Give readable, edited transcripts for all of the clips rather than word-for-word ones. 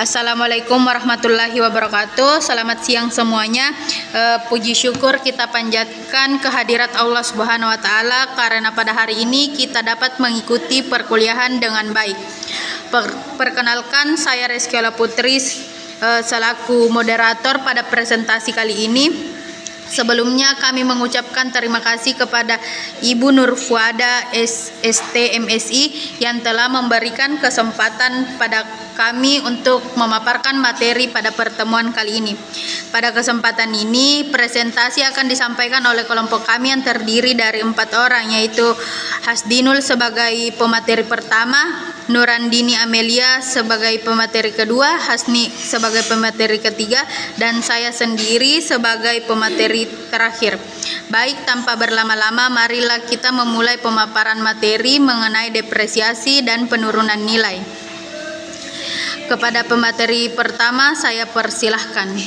Assalamualaikum warahmatullahi wabarakatuh. Selamat siang semuanya. Puji syukur kita panjatkan kehadirat Allah Subhanahu wa taala karena pada hari ini kita dapat mengikuti perkuliahan dengan baik. Perkenalkan, saya Reskiala Putri selaku moderator pada presentasi kali ini. Sebelumnya kami mengucapkan terima kasih kepada Ibu Nur Fuada ST MSI yang telah memberikan kesempatan pada kami untuk memaparkan materi pada pertemuan kali ini. Pada kesempatan ini presentasi akan disampaikan oleh kelompok kami yang terdiri dari 4 orang, yaitu Hasdinul sebagai pemateri pertama, Nurandini Amelia sebagai pemateri kedua, Hasni sebagai pemateri ketiga, dan saya sendiri sebagai pemateri terakhir. Baik, tanpa berlama-lama, marilah kita memulai pemaparan materi mengenai depresiasi dan penurunan nilai. Kepada pemateri pertama, saya persilahkan.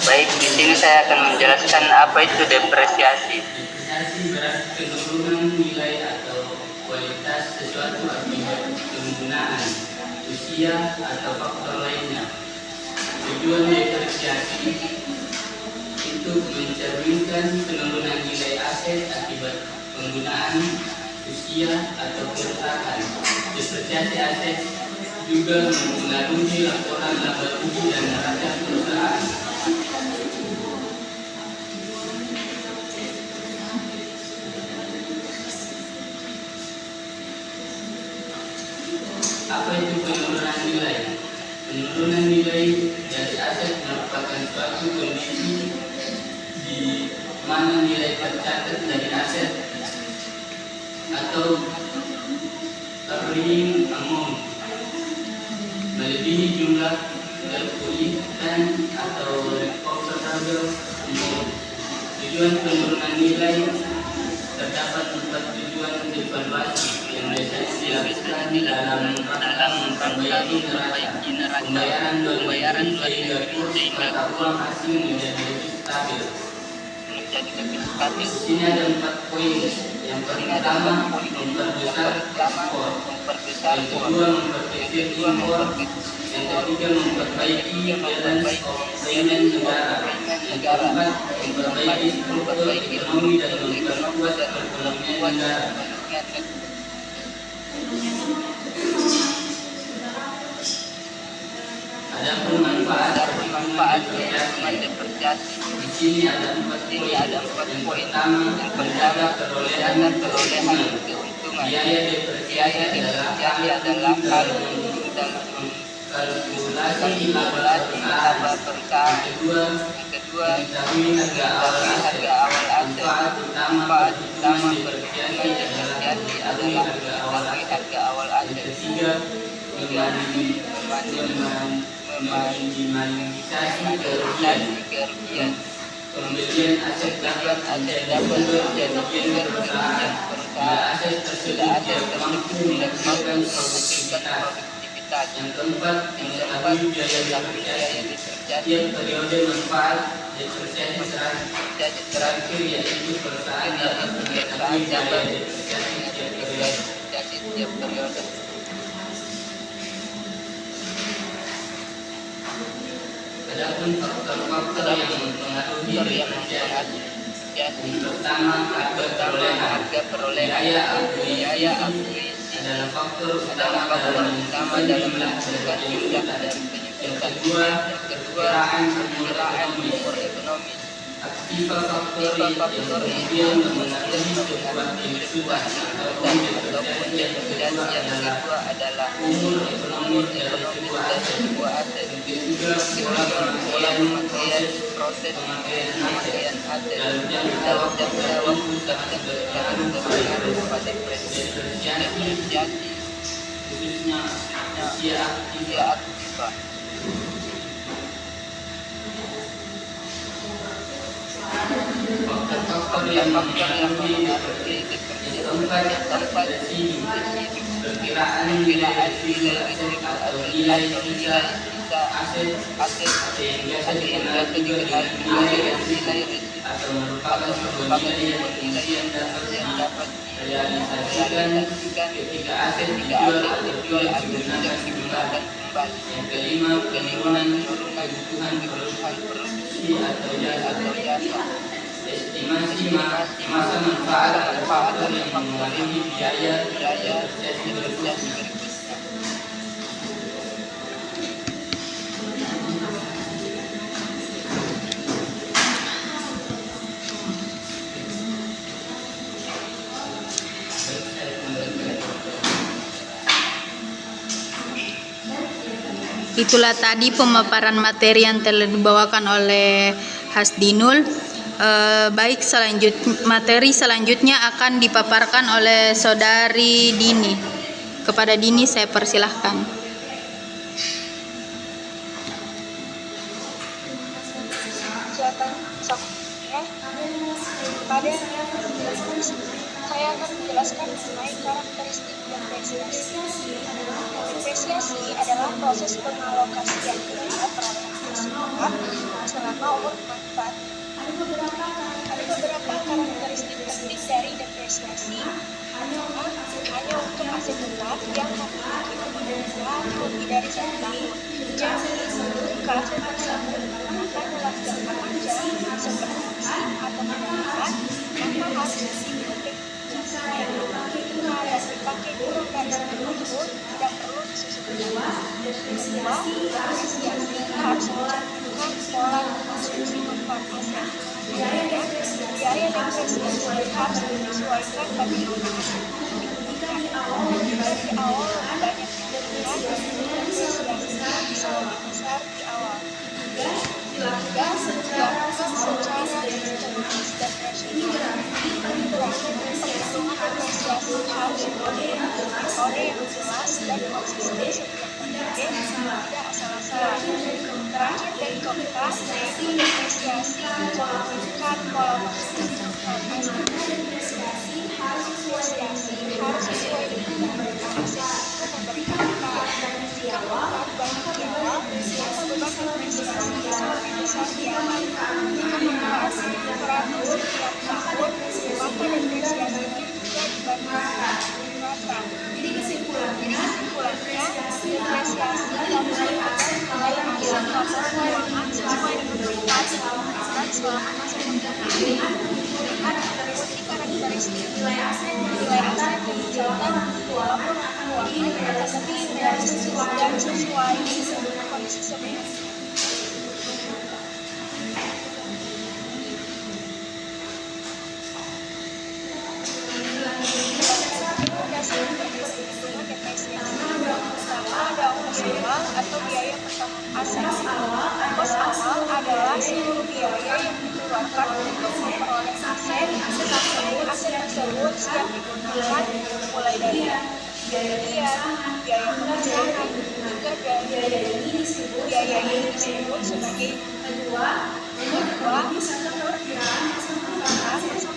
Baik, di sini saya akan menjelaskan apa itu depresiasi. Depresiasi berarti penurunan nilai atau kualitas sesuatu akibat penggunaan, usia atau faktor lainnya. Tujuan depresiasi itu mencerminkan penurunan nilai aset akibat penggunaan, usia atau kerusakan. Depresiasi aset juga mempengaruhi laporan laba rugi dan neraca perusahaan. Apa itu penurunan nilai? Penurunan nilai dari aset merupakan suatu kondisi di mana nilai tercatat dari aset atau earning amount melebihi jumlah terpulihkan atau recoverable amount. Tujuan penurunan nilai terdapat 4 tujuan evaluasi yang biasanya dilakukan dalam memperbaiki neraca, pembayaran mata uang asing menjadi lebih stabil. Di sini ada 4 poin. Yang pertama, memperbesar ekspor. Yang kedua, memperkecil impor. Yang ketiga, memperbaiki balance of payment negara. Yang keempat, memperbaiki struktur ekonomi dan memperkuat perekonomian negara. Adapun manfaat depresiasi. Di sini ada 4 poin. Yang pertama, perolehan keuntungan. Biaya depresiasi adalah hal kalkulasi laba perusahaan. Yang kedua, mengetahui harga awal aset. Manfaat utama perhitungan depresiasi adalah mengetahui harga awal aset. Yang ketiga, meminimalisasi kerugian. Pembelian aset dapat menjadi kerugian perusahaan. Aset tersebut tidak mampu menghasilkan produktivitas. Yang keempat, mengetahui biaya depresiasi. Tiap periode manfaat depresiasi terakhir, yaitu perusahaan dapat mengetahui biaya depresiasi tiap periode. Adapun faktor-faktor yang mempengaruhi depresiasi. Yang pertama, harga perolehan. Biaya akuisisi adalah faktor utama dalam menentukan jumlah dan penyusunan. Yang kedua, perkiraan umur ekonomi. Aktiva faktor yang kemudian mempengaruhi sebuah penyusunan ataupun depresiasi. Yang kedua adalah umur ekonomi dari sebuah aset. Yang ketiga, pola pemakaian proses pemakaian aset dalam jangka waktu tertentu sangat berpengaruh pada depresiasi. khususnya usia aktif, Pak. Faktor-faktor yang mempengaruhi yang keempat dari sini perkiraan nilai residu aset atau nilai sisa aset yang biasa dikenal juga dengan nilai residu atau merupakan sebuah nilai yang kemudian dapat direalisasikan ketika aset dijual atau tidak digunakan kembali. Yang kelima, penurunan kebutuhan produksi atau jasa. Estimasi masa manfaat pada faktor yang mengalami biaya prosesi berikutnya. Itulah tadi pemaparan materi yang telah dibawakan oleh Hasdinul. Baik, materi selanjutnya akan dipaparkan oleh saudari Dini. Kepada Dini saya persilahkan. Pada saya akan menjelaskan mengenai karakteristik depresiasi. Depresiasi adalah proses pengalokasian biaya perolehan masyarakat selama umur manfaatnya. Ada beberapa karakteristik penting dari depresiasi. Hanya untuk aset tetap yang memiliki umur lebih dari 1 tahun. Jadi, jika aset tersebut digunakan dalam jangka panjang seperti leasing atau pendapatan, maka harus diikuti jika dipakai kurang dari 1 tahun, tidak perlu disesuaikan. Kedua, depresiasi harus mencerminkan pola konsumsi manfaat aset. Biaya depresiasi harus menyesuaikan bagaimana aset digunakan. Jika di awal lebih banyak digunakan, depresiasinya bisa lebih besar di awal. Ketiga, dilakukan secara sistematis dan rasional. Penghitungan depresiasi harus memiliki metode yang jelas dan konsisten setiap periode, tidak asal-asalan. Terakhir dan keempat, yaitu depresiasi mencerminkan pola konsumsi manfaat aset. Depresiasi harus sesuai dengan bagaimana aset itu memberikan manfaat. Jika manfaat banyak di awal, maka beban depresiasi bisa lebih besar di awal. Jika manfaat berkurang setiap tahun, maka depresiasinya juga dibandingkan rata. Jadi kesimpulannya, depresiasi dapat menilai aset atau keuangan sesuai dengan manfaat yang digunakan selama masa penggunaan. Dengan mengikuti karakteristik nilai aset yang dicatat di laporan keuangan akan lebih realistis dan sesuai dengan kondisi sebenarnya. Pertama, ada ongkos awal atau biaya pertama aset. Ongkos awal adalah seluruh biaya yang dikeluarkan untuk memperoleh aset sampai aset tersebut siap digunakan, mulai dari biaya pemasangan, juga biaya ini disebut sebagai kedua masa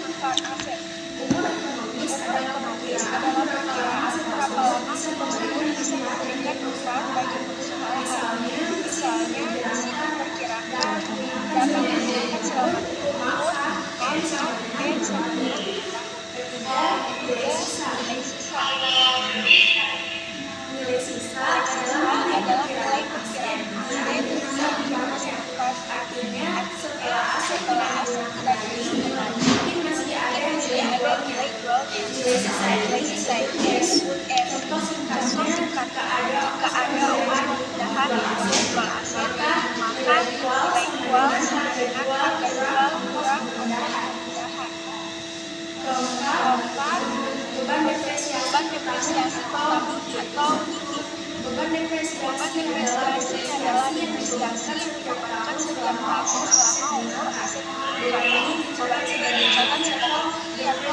manfaat aset. Umur ekonomis adalah perkiraan berapa lama aset tersebut bisa memberikan manfaat bagi perusahaan. Misalnya, di sini diperkirakan dapat digunakan selama 7 tahun sampai 10 tahun. Nilai sisa adalah nilai perkiraan aset sampai masa manfaat akhirnya setelah aset tadi mungkin masih ada nilai jual dan nilai sisa itu disebut S. Contoh singkatnya, jika ada ongkos pemindahan untuk jual aset, maka nilai jual sama dengan harga jual kurang ongkos pemindahan. Keempat, beban depresiasi per tahun atau NITI. Beban depresiasi adalah depresiasi yang didapatkan setiap tahun selama umur aset pendidikan. Hal ini dicatat sebagai ketinggian nol dari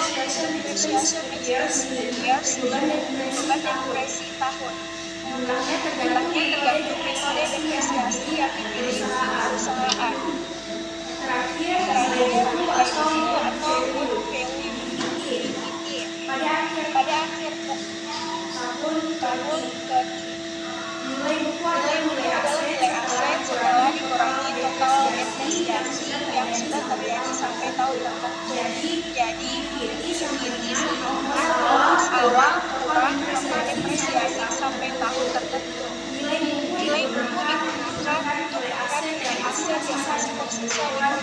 depresiasi years beban depresi tahun. Letaknya tergantung metode depresiasi yang dipilih perusahaan. Terakhir, nilai atau book value indikator. Pada akhir tahun nilai buku adalah nilai aset setelah dikurangi total depresiasi yang sudah terjadi sampai tahun tertentu. Jadi, ini rumus awal kurang total depresiasi sampai tahun tertentu. Nilai buku digunakan untuk menentukan nilai aset yang masih tersisa di pertumbuhan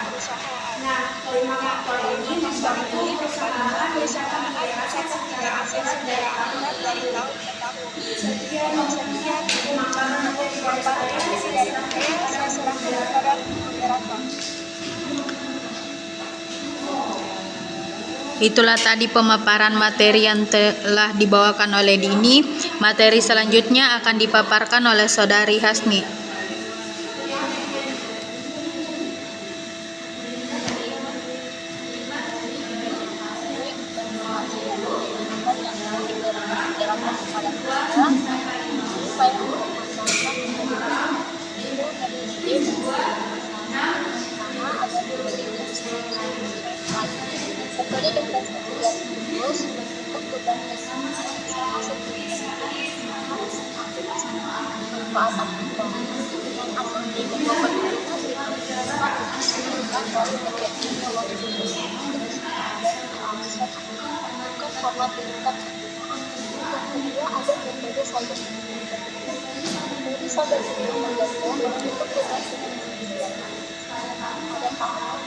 perusahaan. Ini berbanding perusahaan mencatat nilai aset secara akurat dari tahun ke tahun. Sekian informasi dari saya serahkan kepada moderator. Itulah tadi pemaparan materi yang telah dibawakan oleh Dini. Materi selanjutnya akan dipaparkan oleh Saudari Hasni. Metode depresi yang lulus untuk beban sama seperti manfaat aktif dengan asumsi bahwa perlindungan diperlukan dari bagian teknologi dan aset bukan format tingkat penggunaan. Yang kedua ada metode cyber security. Metode cyber security adalah untuk beban ada tahapan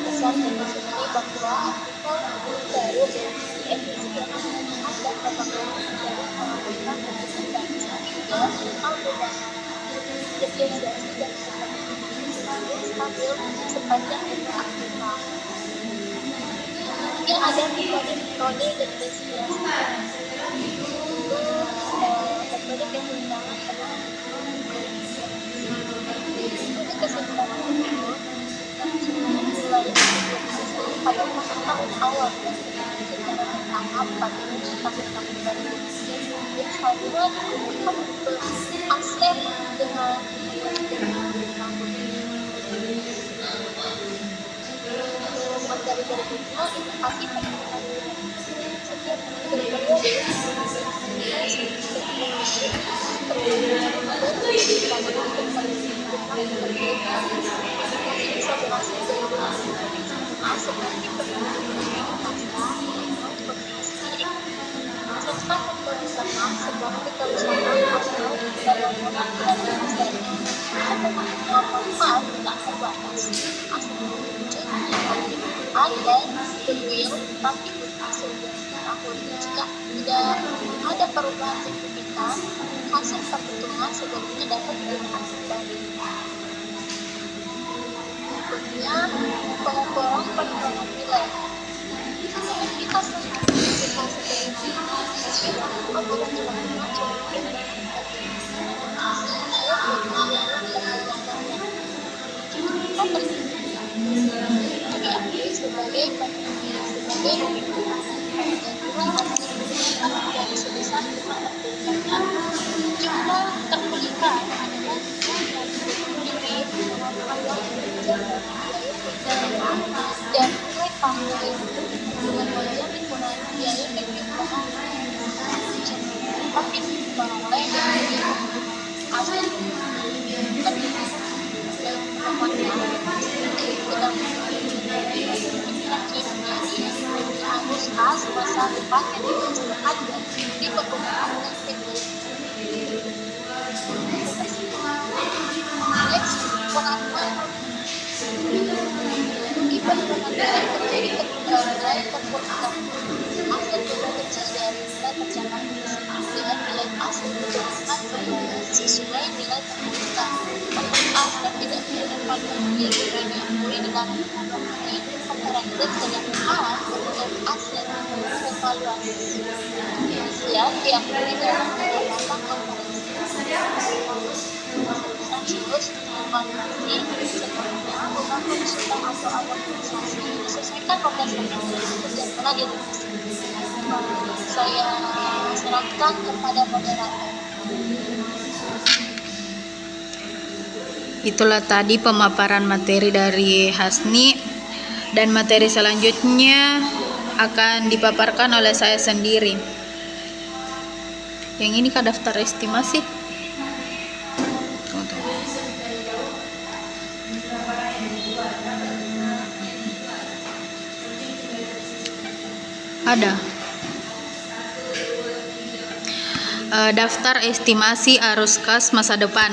pesan menyusuri bahwa artikel baru berisi edisi yang menemukan dan perkembangan dari pengambilan dan depresiasi dan stabil sepanjang masa aktivitas. Kemudian ada metode depresiasi. Metode keseimbangan adalah keseimbangan itu mulai pada tahun awal secara bertahap pada tahun-tahun baru. Biasanya digunakan untuk aset dengan materi berikutnya indikasi penggunaan setiap seperti perusahaan seperti perusahaan atau bangunan dan lainnya. Manfaat tak terbatas. Aset wujud ada goodwill tapi hasil tahun jika tidak ada perubahan signifikan, hasil perhitungan sebaiknya dapat dilihat kembali. Berikutnya, pengumpulan penilaian nilai. Kita spesifikasi dengan pengumpulan sebagai penilaian dari sebesar jumlah terpelihat adalah dan nilai tambah itu dengan biaya penggunaan biaya penggunaan tapi oleh asal harus khas masa depan yang diperlukan di penggunaan next pengakuan di penilaian terjadi nilai terpurukkan aset lebih kecil dari nilai tercapai dengan nilai aset ditentukan sesuai nilai terpurukkan. Aset tidak merupakan nilai yang diakui dalam teknologi komparatif dengan dengan aset evaluasi yang diakui dalam penerapan konferensi. evaluasi selanjutnya beban konsultan atau administrasi diselesaikan berdasarkan input yang telah diredaksi. Saya serahkan kepada moderator. Itulah tadi pemaparan materi dari Hasni, dan materi selanjutnya akan dipaparkan oleh saya sendiri. Yang ini kah daftar estimasi? Tunggu. Ada daftar estimasi arus kas masa depan.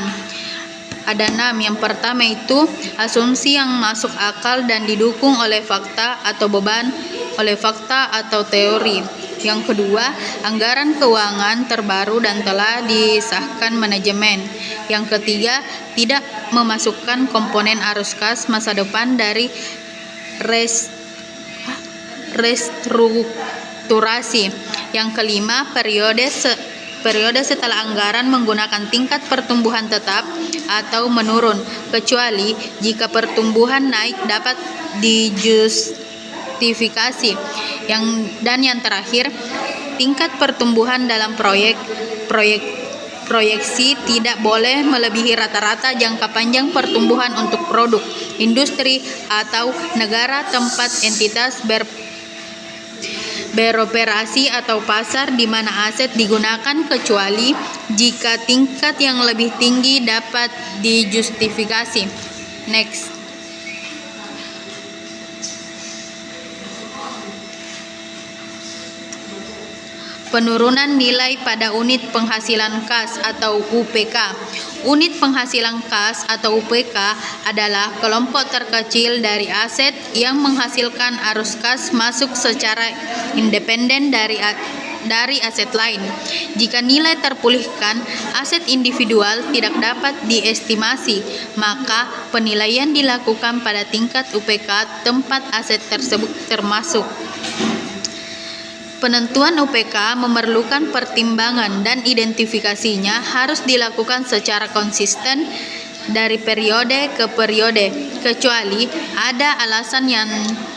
Ada 6. Yang pertama itu asumsi yang masuk akal dan didukung oleh fakta atau beban oleh fakta atau teori. Yang kedua, anggaran keuangan terbaru dan telah disahkan manajemen. Yang ketiga, tidak memasukkan komponen arus kas masa depan dari restrukturasi. Yang kelima, periode setelah anggaran menggunakan tingkat pertumbuhan tetap atau menurun, kecuali jika pertumbuhan naik dapat dijustifikasi. Yang terakhir, tingkat pertumbuhan dalam proyeksi tidak boleh melebihi rata-rata jangka panjang pertumbuhan untuk produk, industri, atau negara tempat entitas beroperasi atau pasar di mana aset digunakan, kecuali jika tingkat yang lebih tinggi dapat dijustifikasi. Next. Penurunan nilai pada unit penghasilan kas atau UPK. Unit penghasilan kas atau UPK adalah kelompok terkecil dari aset yang menghasilkan arus kas masuk secara independen dari aset lain. Jika nilai terpulihkan, aset individual tidak dapat diestimasi, maka penilaian dilakukan pada tingkat UPK tempat aset tersebut termasuk. Penentuan UPK memerlukan pertimbangan dan identifikasinya harus dilakukan secara konsisten dari periode ke periode, kecuali ada alasan yang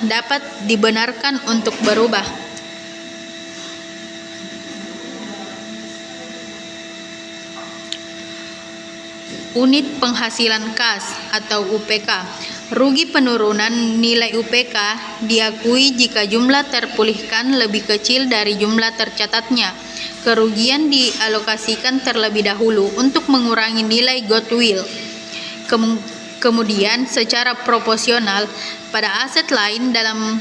dapat dibenarkan untuk berubah. Unit penghasilan kas atau UPK. Rugi penurunan nilai UPK diakui jika jumlah terpulihkan lebih kecil dari jumlah tercatatnya. Kerugian dialokasikan terlebih dahulu untuk mengurangi nilai goodwill. Kemudian secara proporsional pada aset lain dalam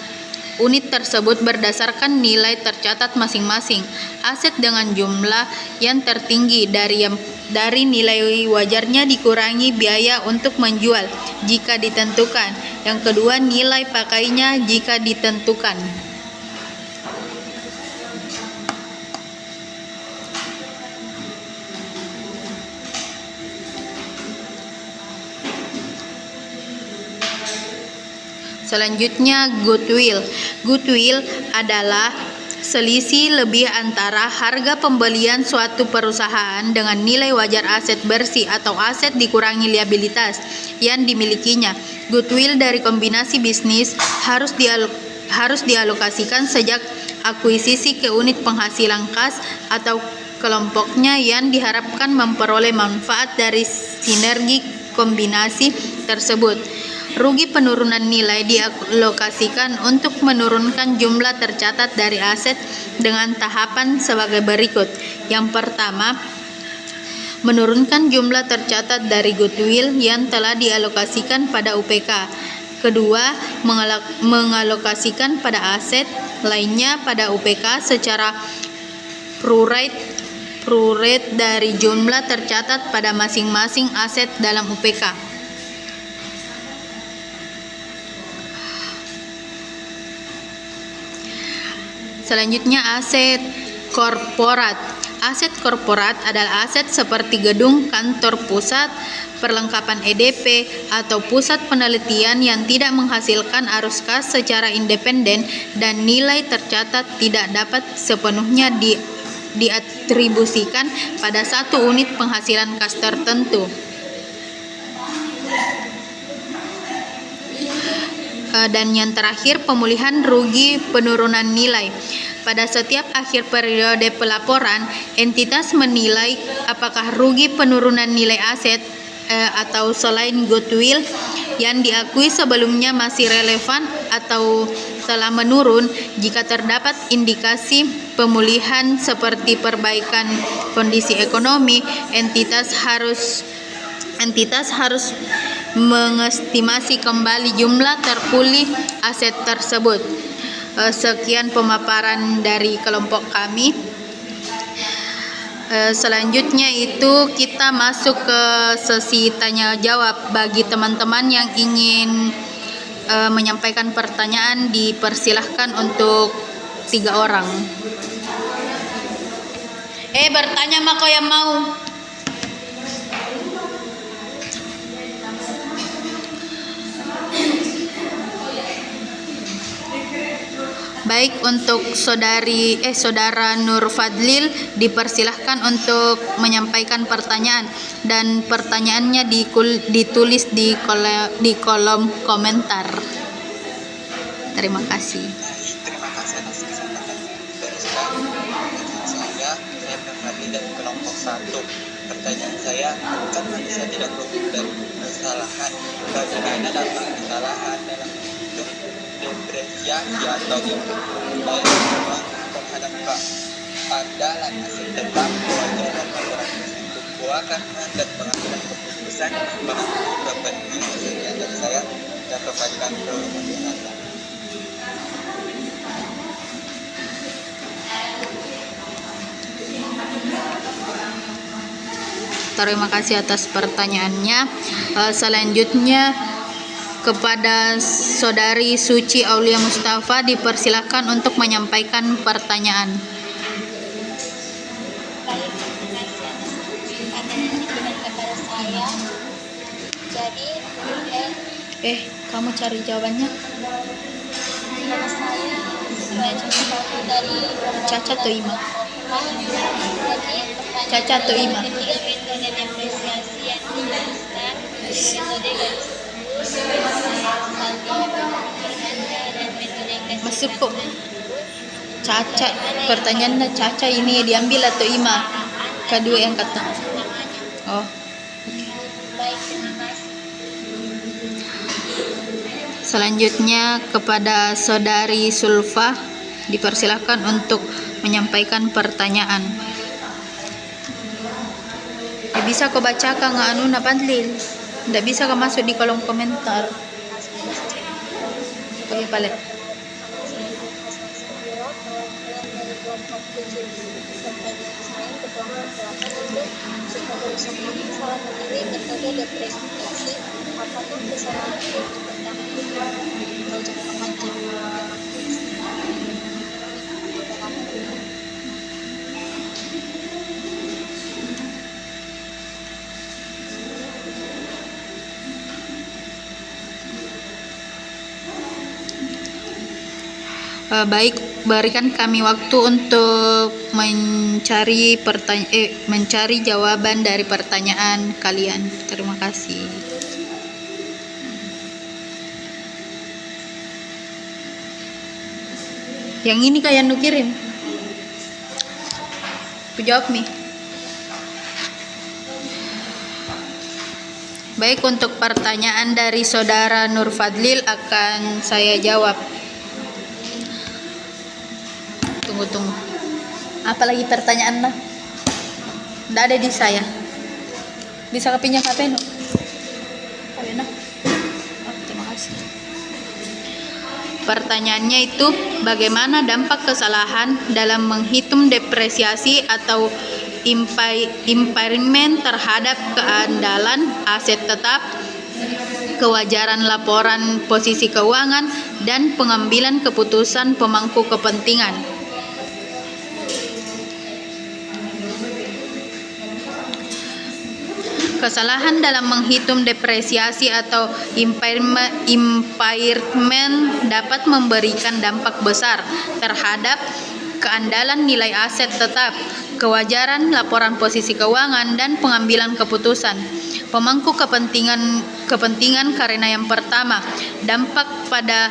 unit tersebut berdasarkan nilai tercatat masing-masing. Aset dengan jumlah yang tertinggi dari nilai wajarnya dikurangi biaya untuk menjual jika ditentukan. Yang kedua, nilai pakainya jika ditentukan. Selanjutnya, goodwill. Goodwill adalah selisih lebih antara harga pembelian suatu perusahaan dengan nilai wajar aset bersih atau aset dikurangi liabilitas yang dimilikinya. Goodwill dari kombinasi bisnis harus dialokasikan sejak akuisisi ke unit penghasilan kas atau kelompoknya yang diharapkan memperoleh manfaat dari sinergi kombinasi tersebut. Rugi penurunan nilai dialokasikan untuk menurunkan jumlah tercatat dari aset dengan tahapan sebagai berikut. Yang pertama, menurunkan jumlah tercatat dari goodwill yang telah dialokasikan pada UPK. Kedua, mengalokasikan pada aset lainnya pada UPK secara prorate dari jumlah tercatat pada masing-masing aset dalam UPK. Selanjutnya, aset korporat. Aset korporat adalah aset seperti gedung kantor pusat, perlengkapan EDP, atau pusat penelitian yang tidak menghasilkan arus kas secara independen dan nilai tercatat tidak dapat sepenuhnya diatribusikan pada satu unit penghasilan kas tertentu. Dan yang terakhir, pemulihan rugi penurunan nilai. Pada setiap akhir periode pelaporan, entitas menilai apakah rugi penurunan nilai aset atau selain goodwill yang diakui sebelumnya masih relevan atau telah menurun. Jika terdapat indikasi pemulihan seperti perbaikan kondisi ekonomi, entitas harus mengestimasi kembali jumlah terpulih aset tersebut. Sekian pemaparan dari kelompok kami. Selanjutnya itu kita masuk ke sesi tanya jawab. Bagi teman-teman yang ingin menyampaikan pertanyaan, dipersilahkan untuk 3 orang. Bertanya mah kau yang mau. Baik, untuk saudara Nur Fadlil dipersilahkan untuk menyampaikan pertanyaan, dan pertanyaannya ditulis di kolom komentar. Terima kasih. Terima kasih atas kesempatan saya Fadlil dari kelompok 1. Pertanyaan saya, kan manusia tidak luput dari kesalahan. Bagaimana dampak kesalahan dalam bentuk depresiasi atau terhadap keandalan aset tetap, kewajaran laporan risiko keuangan dan pengambilan keputusan mengenai kepentingan. Sekian dari saya, dan kembalikan ke moderator. Terima kasih atas pertanyaannya. Selanjutnya kepada Saudari Suci Aulia Mustafa dipersilakan untuk menyampaikan pertanyaan. Baik, terima kasih atas kesempatan yang diberikan kepada saya. Jadi, Kamu cari jawabannya. nama saya sesuai dari Caca atau Ima? Caca atau Ima? Ketiga metode depresiasi yang dijelaskan, metode garis lurus, saldi berganda, dan metode garis Masuk kok. Caca, pertanyaannya Caca ini diambil atau Ima? Kedua yang kata. Oh. Baik, terima kasih. Selanjutnya kepada Saudari Sulfa dipersilakan untuk menyampaikan pertanyaan. Bisa kau bacakan anu Fadlil? Tidak bisa kau masuk di kolom komentar. Oke, palet. Salah memilih metode depresiasi, apakah kesalahan itu bertanggung jawab atau jangka panjang? Baik, berikan kami waktu untuk mencari jawaban dari pertanyaan kalian. Terima kasih. Yang ini kayak nu kirim. Aku jawab nih. Baik, untuk pertanyaan dari Saudara Nur Fadlil akan saya jawab. Tunggu. Apalagi pertanyaan lah? Tidak ada di saya. Bisa kepinjam HP no? Terima kasih. Pertanyaannya itu, bagaimana dampak kesalahan dalam menghitung depresiasi atau impairment terhadap keandalan aset tetap, kewajaran laporan posisi keuangan, dan pengambilan keputusan pemangku kepentingan. Kesalahan dalam menghitung depresiasi atau impairment dapat memberikan dampak besar terhadap keandalan nilai aset tetap, kewajaran laporan posisi keuangan, dan pengambilan keputusan. Pemangku kepentingan kepentingan karena yang pertama, dampak pada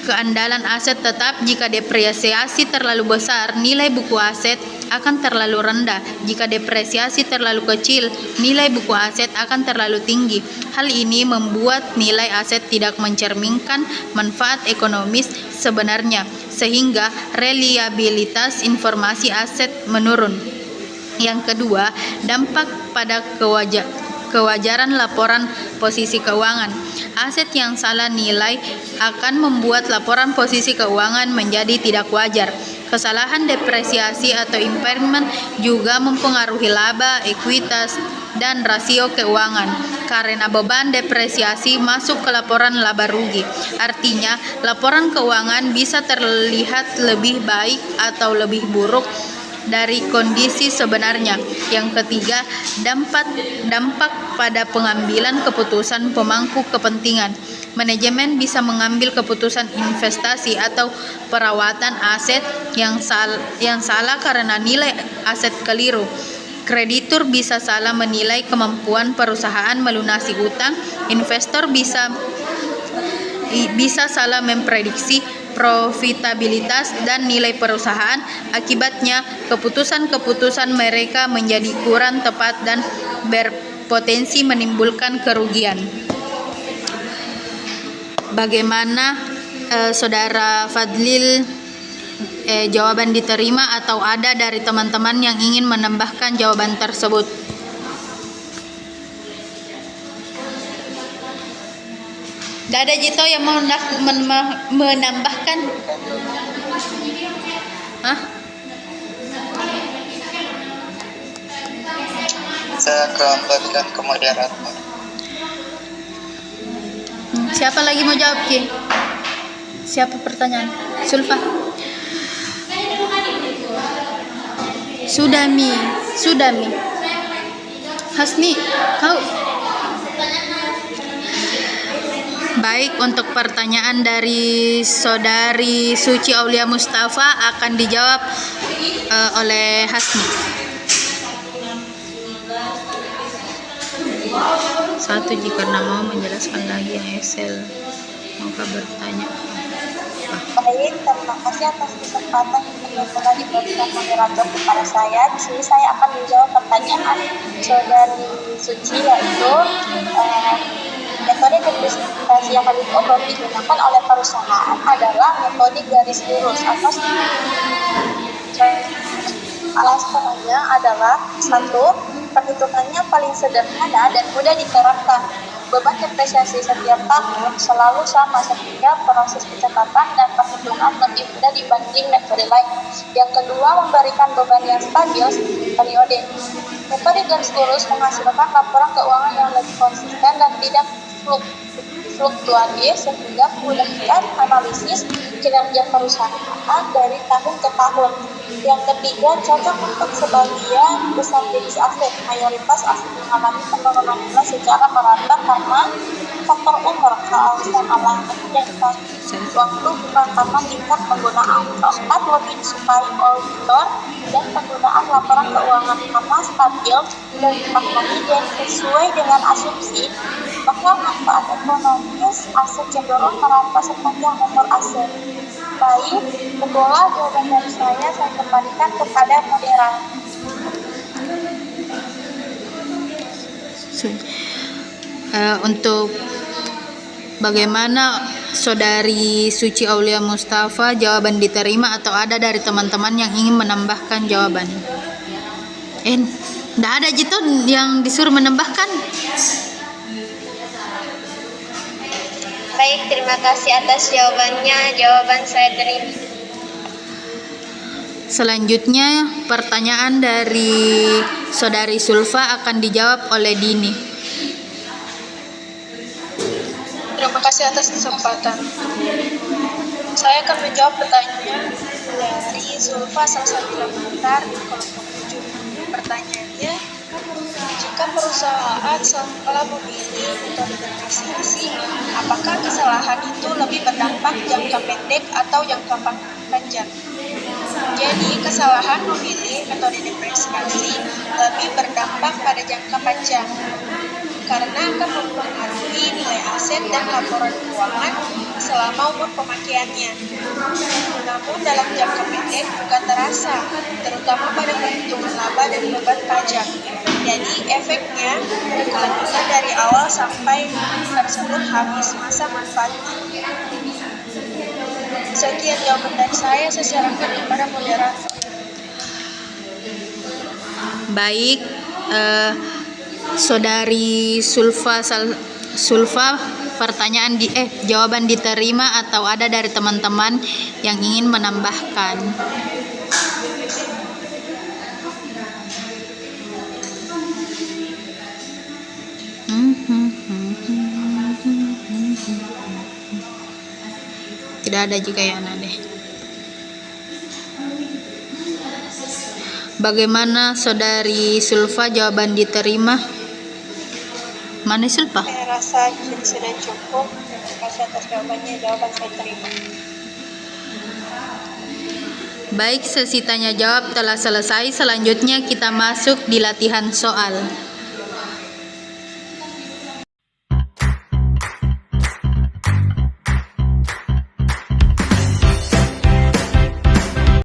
keandalan aset tetap. Jika depresiasi terlalu besar, nilai buku aset akan terlalu rendah. Jika depresiasi terlalu kecil, nilai buku aset akan terlalu tinggi. Hal ini membuat nilai aset tidak mencerminkan manfaat ekonomis sebenarnya, sehingga reliabilitas informasi aset menurun. Yang kedua, dampak pada kewajaran laporan posisi keuangan. Aset yang salah nilai akan membuat laporan posisi keuangan menjadi tidak wajar. Kesalahan depresiasi atau impairment juga mempengaruhi laba, ekuitas, dan rasio keuangan karena beban depresiasi masuk ke laporan laba rugi. Artinya, laporan keuangan bisa terlihat lebih baik atau lebih buruk dari kondisi sebenarnya. Yang ketiga, dampak pada pengambilan keputusan pemangku kepentingan. Manajemen bisa mengambil keputusan investasi atau perawatan aset yang salah karena nilai aset keliru. Kreditur bisa salah menilai kemampuan perusahaan melunasi utang. Investor bisa salah memprediksi profitabilitas dan nilai perusahaan. Akibatnya, keputusan-keputusan mereka menjadi kurang tepat dan berpotensi menimbulkan kerugian. Bagaimana Saudara Fadlil, jawaban diterima atau ada dari teman-teman yang ingin menambahkan jawaban tersebut? Tidak ada Jito yang mau menambahkan? Hah? Saya kembalikan ke moderator. Siapa lagi mau jawab, Ki? Siapa pertanyaan? Sulfa? Sudami. Hasni, kau? Baik, untuk pertanyaan dari Saudari Suci Aulia Mustafa akan dijawab oleh Hasni. Satu, jika mau menjelaskan lagi yang Excel, maka bertanya. Baik, terima kasih atas kesempatan yang telah diberikan moderator kepada saya. Di sini saya akan menjawab pertanyaan Saudari Suci, yaitu metode depresiasi yang paling umum digunakan oleh perusahaan adalah metode garis lurus atau alasannya adalah satu, perhitungannya paling sederhana dan mudah diterapkan. Beban depresiasi setiap tahun selalu sama sehingga proses pencatatan dan perhitungan lebih mudah dibanding metode lain. Yang kedua, memberikan beban yang stabil periode. Metode garis lurus menghasilkan laporan keuangan yang lebih konsisten dan tidak fluktuatif sehingga memudahkan analisis kinerja perusahaan dari tahun ke tahun. Yang ketiga, cocok untuk sebagian besar jenis aset. Mayoritas aset mengalami penurunan nilai secara merata karena faktor umur, keharusan alam, dan waktu bukan karena tingkat penggunaan. Keempat, lebih disukai auditor dan penggunaan laporan keuangan karena stabil dan dipahami dan sesuai dengan asumsi bahwa manfaat ekonomis aset cenderung merata sepanjang umur aset. Baik, itulah jawaban dari saya kembalikan kepada moderator. Untuk bagaimana Saudari Suci Aulia Mustafa, jawaban diterima atau ada dari teman-teman yang ingin menambahkan jawaban? Tidak ada Jito yang disuruh menambahkan. Baik, terima kasih atas jawabannya. Jawaban saya terima. Selanjutnya, pertanyaan dari Saudari Sulfa akan dijawab oleh Dini. Terima kasih atas kesempatan. Saya akan menjawab pertanyaan dari Sulfa, salah satu komentar di kelompok 7. Pertanyaannya, jika perusahaan salah memilih metode depresiasi, apakah kesalahan itu lebih berdampak jangka pendek atau jangka panjang? Jadi, kesalahan memilih metode depresiasi lebih berdampak pada jangka panjang. karena akan mempengaruhi nilai aset dan laporan keuangan selama umur pemakaiannya. Namun dalam jangka pendek bukan terasa, terutama pada perhitungan laba dan beban pajak. Jadi efeknya berkelanjutan dari awal sampai tersebut habis masa manfaatnya. Sekian jawaban dari saya serahkan kepada moderator. Baik, Saudari Sulfa, pertanyaan jawaban diterima atau ada dari teman-teman yang ingin menambahkan? Tidak ada juga ya Nade. Bagaimana Saudari Sulfa, jawaban diterima? Mana Sulfa? Saya rasa sudah cukup. Terima kasih atas jawabannya. Jawaban saya terima. Baik, sesi tanya jawab telah selesai. Selanjutnya kita masuk di latihan soal.